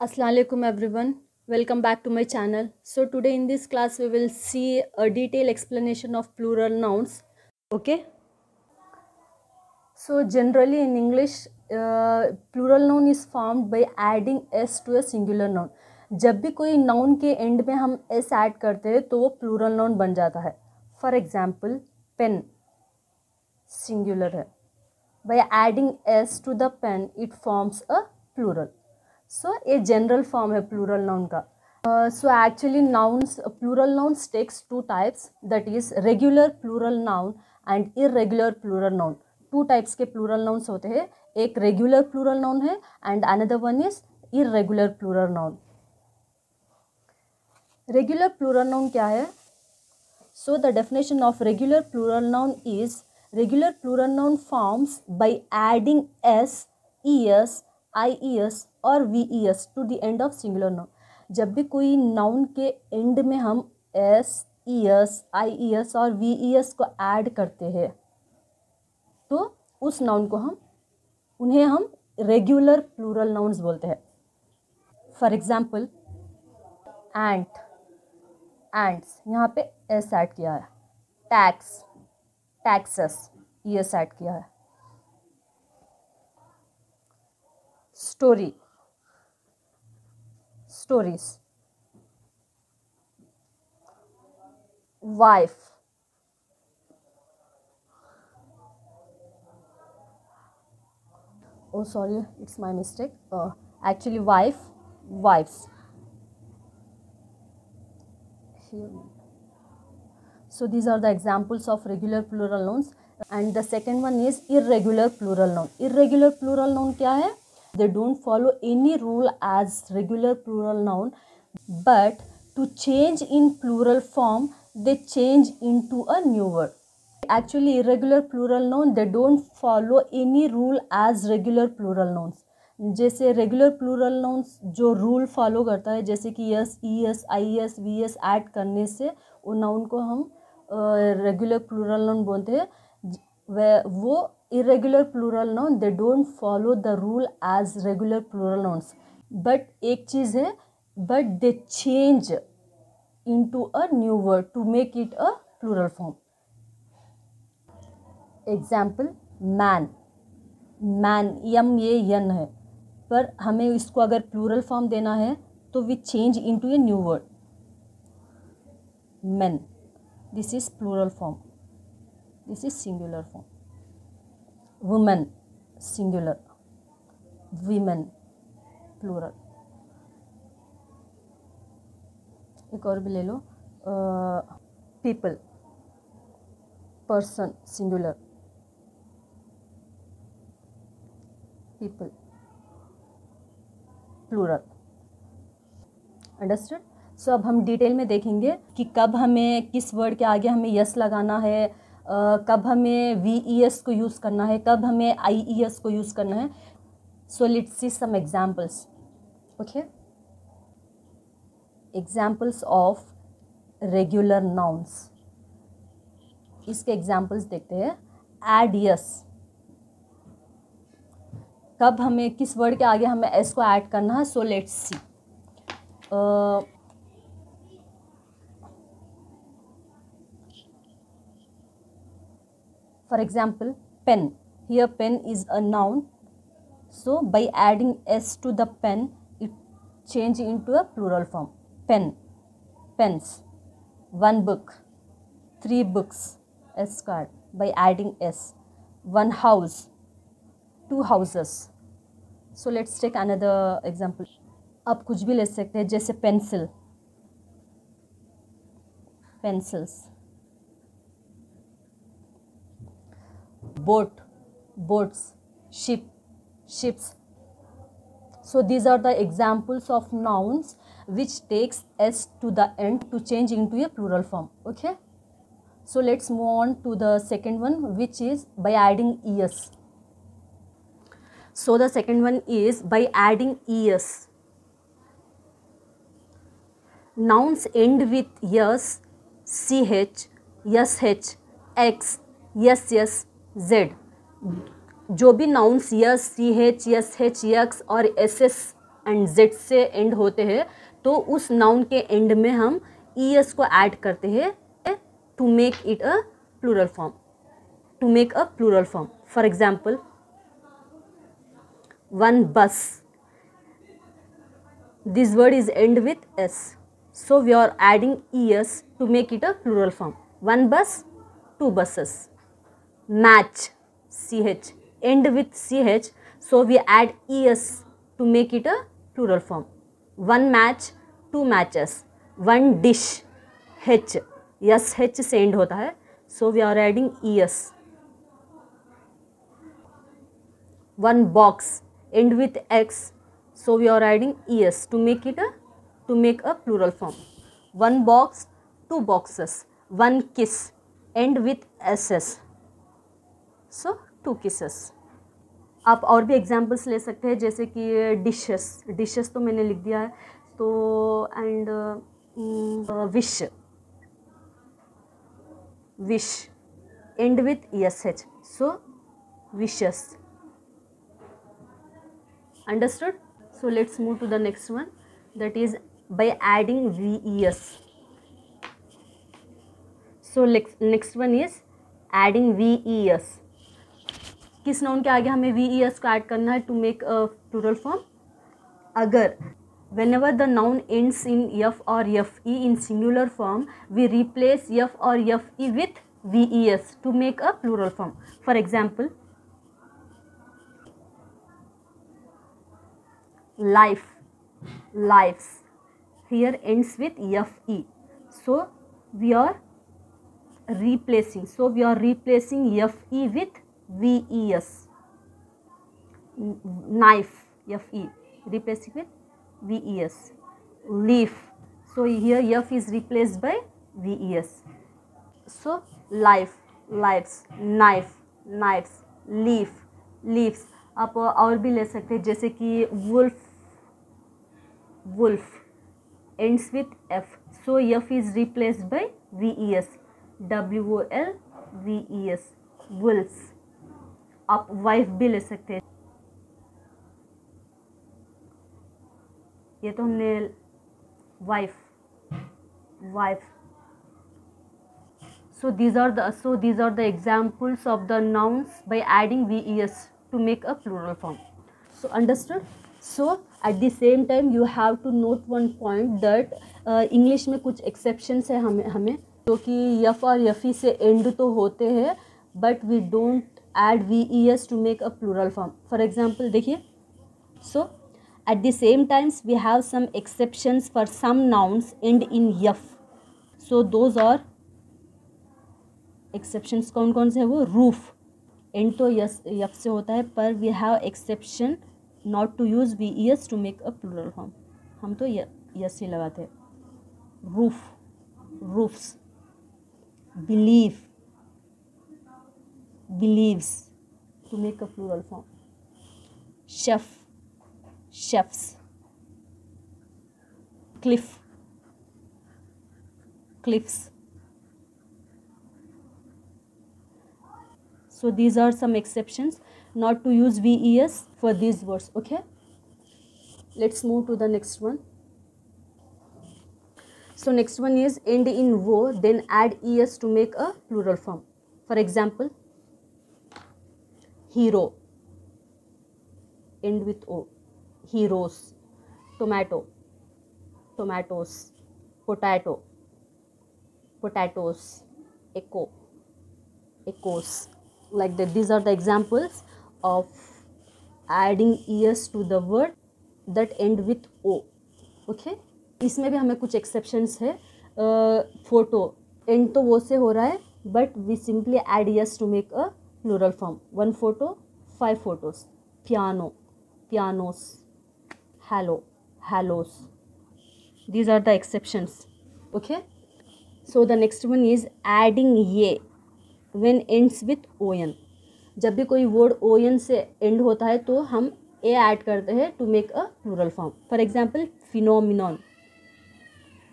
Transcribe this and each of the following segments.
Assalamualaikum everyone, welcome back to my channel. So today in this class we will see a detailed explanation of plural nouns. Okay, so generally in English plural noun is formed by adding s to a singular noun. जब भी कोई noun के end में हम s add करते हैं तो वो plural noun बन जाता है. For example, pen singular है. By adding s to the pen it forms a plural. So a general form है plural noun का. So actually plural nouns takes two types, that is regular plural noun and irregular plural noun. Two types के plural nouns होते हैं. एक regular plural noun है and another one is irregular plural noun. Regular plural noun क्या है? So the definition of regular plural noun is regular plural noun forms by adding s, es, ies और ves to the end of singular noun. जब भी कोई noun के end में हम s, es, ies और ves को add करते हैं तो उस noun को उन्हें हम regular plural nouns बोलते हैं. For example, ant, ants यहाँ पे s ऐड किया है. tax, taxes es ऐड किया है. story, stories. wife, oh sorry, it's my mistake. Actually wife, wives. Here. So these are the examples of regular plural nouns. And the second one is irregular plural noun. Irregular plural noun क्या है? They don't follow any rule as regular plural noun, but to change in plural form they change into a new word. Actually irregular plural noun they don't follow any rule as regular plural nouns. जैसे regular plural nouns जो rule follow करता है, जैसे कि yes, E S, I S, V S add करने से उन noun को हम रेगुलर प्लूरल नाउन बोलते हैं. वो irregular plural noun they don't follow the rule as regular plural nouns, but एक चीज़ है, but they change into a new word to make it a plural form. Example, man, man यम ये यन है, पर हमें इसको अगर प्लूरल फॉर्म देना है तो we change into a new word men. This is plural form. This is singular form. woman singular, women plural. एक और भी ले लो, people, person singular, people plural. Understood. सो अब हम डिटेल में देखेंगे कि कब हमें किस वर्ड के आगे हमें यस लगाना है, कब हमें वी ई एस को यूज़ करना है, कब हमें आई ई एस को यूज़ करना है. So let's see some examples. Okay, examples of regular nouns. इसके एग्जाम्पल्स देखते हैं. एड यस, कब हमें किस वर्ड के आगे हमें एस को ऐड करना है. So let's C. For example, pen. Here pen is a noun. So by adding s to the pen, it change into a plural form. Pen, pens. One book, three books. S card by adding s. One house, two houses. So let's take another example. आप कुछ भी ले सकते हैं, जैसे pencil, pencils. boat, boats, ship, ships. So these are the examples of nouns which takes s to the end to change into a plural form. Okay, so let's move on to the second one, which is by adding es. So the second one is by adding es. Nouns end with s, ch, sh, x, ss, z. जो भी nouns s, c h, s h, x और s s and z से end होते हैं, तो उस noun के and में हम ईएस को ऐड करते हैं to make it a plural form, to make a plural form. For example, one bus, this word is end with s, so we are adding es to make it a plural form. One bus, two buses. Match, ch, end with ch, so we add es to make it a plural form. One match, two matches. One dish, h, yes, h से end होता है, so we are adding es. One box, end with x, so we are adding es to make a plural form. One box, two boxes. One kiss, end with ss, so two kisses. आप और भी examples ले सकते हैं, जैसे कि dishes तो मैंने लिख दिया है, तो and wish and with sh, so wishes. Understood? So let's move to the next one, that is by adding ves. So next one is adding ves. किस नाउन के आगे हमें ves को ऐड करना है to make a plural form? अगर whenever the noun ends in f or fe in singular form, we replace f or fe with ves to make a plural form. For example, life, lives, here ends with fe, so we are replacing fe with ves. Knife, fe, replacing with ves. Leaf, so here f is replaced by ves, so life, lives, knife, knives, leaf, leaves. आप और भी ले सकते हैं, जैसे कि wolf, wolf ends with f, so f is replaced by ves, wolves, wolves. आप wife भी ले सकते हैं, ये तो हमने wife, so these are the examples of the nouns by adding ves to make a plural form. So understood? So at the same time you have to note one point that English में कुछ exceptions है हमें जो कि F और यफी से end तो होते हैं, but we don't add ves to make a plural form. For example, देखिए, so at the same times we have some exceptions for some nouns end in yf. So those are exceptions. कौन कौन से है वो? roof end तो F से होता है, पर we have exception not to use ves to make a plural form. हम तो यस ही लगाते हैं. roof, roofs. believe, believes to make a plural form. chef, chefs. cliff, cliffs. So these are some exceptions not to use ves for these words. Okay, let's move to the next one. So next one is end in wo, then add es to make a plural form. For example, hero end with o, heroes. Tomato, tomatoes. Potato, potatoes. Echo, echoes. Like that. These are the examples of adding es to the word that end with o. Okay, इसमें भी हमें कुछ exceptions है. Photo end तो वो से हो रहा है, but we simply add es to make a plural form. One photo, 5 photos. Piano, pianos. Hello, hellos. These are the exceptions. Okay, so the next one is adding ye when ends with on. जब भी कोई word on से end होता है तो हम a add करते हैं to make a plural form. For example, phenomenon.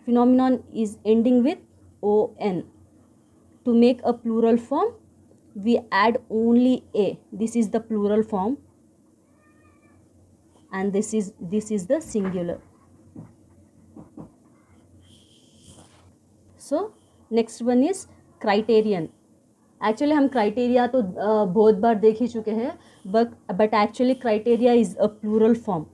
Phenomenon is ending with on. To make a plural form, we add only a. This is the plural form. and this is the singular. So next one is criterion. Actually हम criteria तो बहुत बार देख ही चुके हैं, but actually criteria is a plural form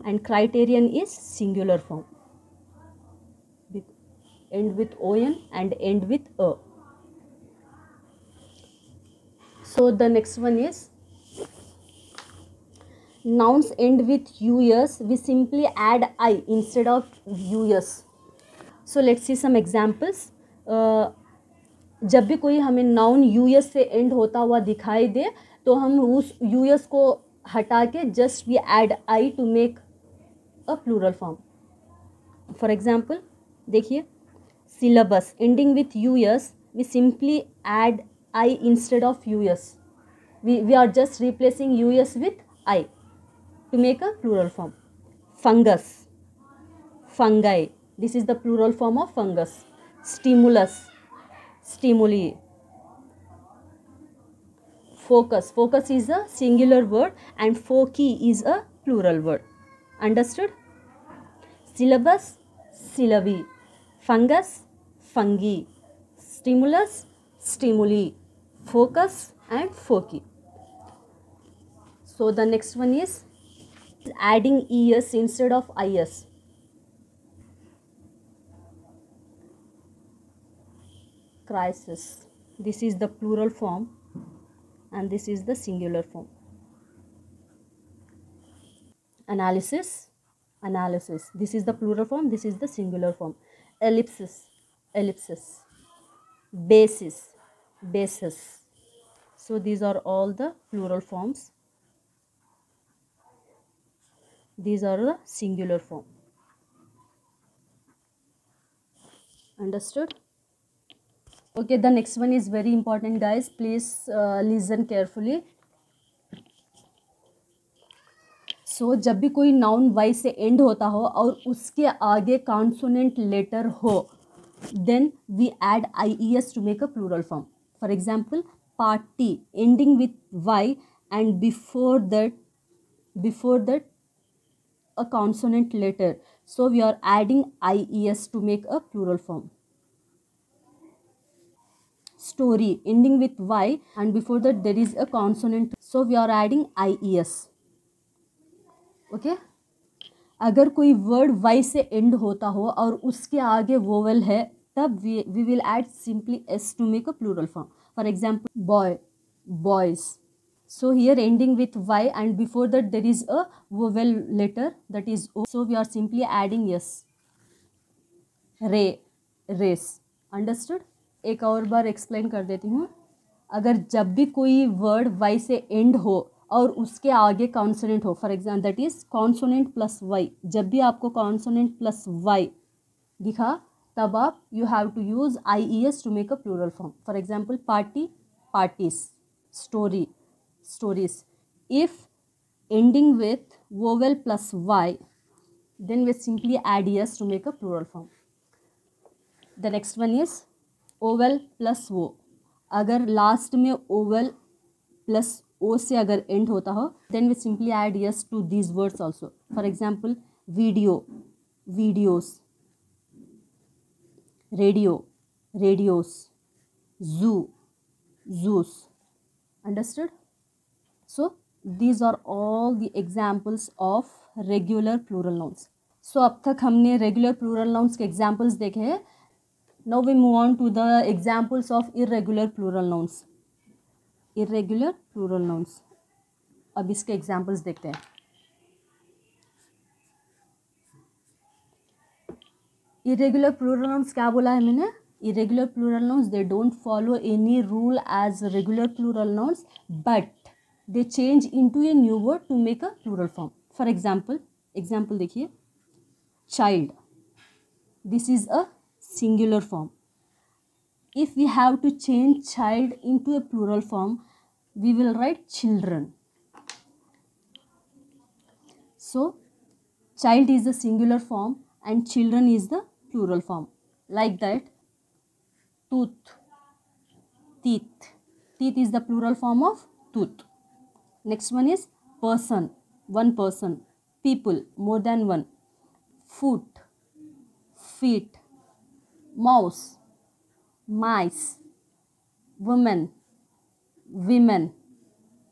and criterion is singular form, and with ON and end with A. So the next one is nouns end with US, we simply add I instead of US. So let's see some examples. जब भी कोई हमें noun US से and होता हुआ दिखाई दे तो हम उस US को हटा के just we add I to make a plural form. For example देखिए, syllabus ending with US, we simply add I instead of US. We are just replacing US with I to make a plural form. Fungus, fungi, this is the plural form of fungus. Stimulus, stimuli. Focus, focus is a singular word and foci is a plural word. Understood? Syllabus, syllabi. Fungus, fungi. Stimulus, stimuli. Focus and foci. So the next one is adding ES instead of IS. Crisis, this is the plural form and this is the singular form. Analysis, analysis, this is the plural form, this is the singular form. Ellipsis, ellipsis. Basis, basis. So these are all the plural forms. These are the singular form. Understood? Okay, the next one is very important, guys. Please listen carefully. So जब भी कोई noun Y से and होता हो और उसके आगे consonant letter हो, then we add IES to make a plural form. For example, party ending with Y and before that a consonant letter. So we are adding IES to make a plural form. Story ending with Y and before that there is a consonant, so we are adding IES. Okay? अगर कोई word Y से and होता हो और उसके आगे vowel है, तब we will add simply S to make a plural form. For example, boy, boys. So here ending with Y and before that there is a vowel letter, that is O. So we are simply adding S. Ray, race. Understood? एक और बार explain कर देती हूँ. अगर जब भी कोई word Y से एंड हो और उसके आगे कॉन्सोनेंट हो, for example that is consonant plus y, जब भी आपको कॉन्सोनेंट प्लस वाई दिखा तब आप you have to use IES to make a plural form. For example party, parties. Story, stories. If ending with vowel plus y, then we simply add ES to make a plural form. The next one is Oval plus वो. अगर last में Oval plus O से अगर end होता हो, then we simply add es to these words also. For example video, videos. Radio, radios. Zoo, zoos. Understood? So these are all the examples of regular plural nouns. So अब तक हमने regular plural nouns के examples देखे हैं. Now we move on to the examples of irregular plural nouns. Irregular plural nouns. अब इसके examples देखते हैं. Irregular plural nouns क्या बोला है मैंने? Irregular plural nouns, they don't follow any rule as regular plural nouns, but they change into a new word to make a plural form. For example, example देखिए. Child. This is a singular form. If we have to change child into a plural form, we will write children. So child is the singular form and children is the plural form. Like that, tooth, teeth. Teeth is the plural form of tooth. Next one is person, one person. People, more than one. Foot, feet. Mouse, mice. Woman, women.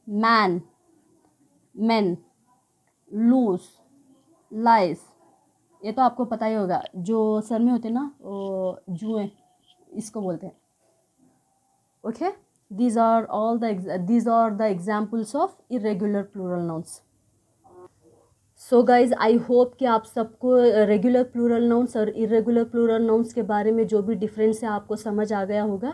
Man, men. Loose, lies. ये तो आपको पता ही होगा, जो sir में होते हैं ना जुएं, इसको बोलते हैं. Okay, these are the examples of irregular plural nouns. So guys, I hope कि आप सबको रेगुलर प्लूरल नाउन्स और इरेगुलर प्लूरल नाउन्स के बारे में जो भी डिफरेंस है आपको समझ आ गया होगा.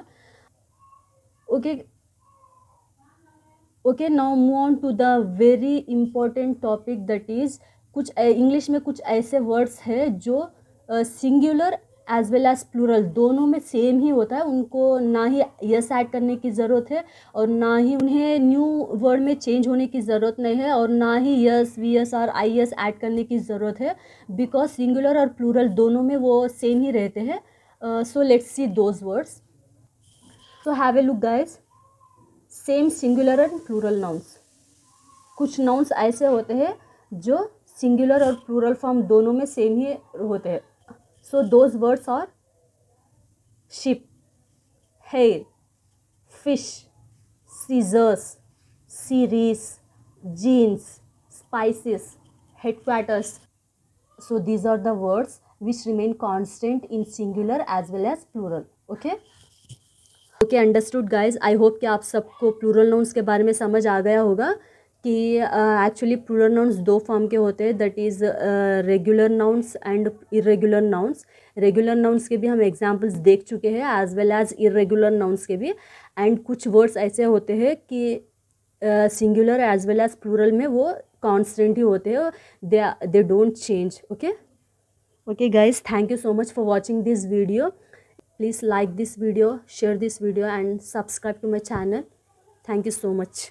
Okay, now move on to the very important topic, that is कुछ इंग्लिश में कुछ ऐसे वर्ड्स है जो singular as well as plural दोनों में सेम ही होता है. उनको ना ही यस ऐड करने की ज़रूरत है और ना ही उन्हें न्यू वर्ड में चेंज होने की ज़रूरत नहीं है और ना ही यस, वी एस और आई एस ऐड करने की ज़रूरत है, बिकॉज सिंगुलर और प्लूरल दोनों में वो सेम ही रहते हैं. So let's see those words. So have a look guys. Same singular and plural nouns. कुछ नाउन्स ऐसे होते हैं जो सिंगुलर और प्लूरल फॉर्म दोनों में सेम ही होते हैं. So those words are ship, hair, fish, scissors, series, jeans, spices, headquarters. So these are the words which remain constant in singular as well as plural. Okay, understood guys. I hope कि आप सबको plural nouns के बारे में समझ आ गया होगा कि एक्चुअली प्लूरल नाउन्स दो फॉर्म के होते हैं, that is regular nouns and irregular nouns. Regular nouns के भी हम एग्जांपल्स देख चुके हैं as well as irregular nouns के भी. एंड कुछ वर्ड्स ऐसे होते हैं कि singular as well as plural में वो कॉन्स्टेंट ही होते हैं, they don't change. Okay guys, thank you so much for watching this video. Please like this video, share this video and subscribe to my channel. Thank you so much.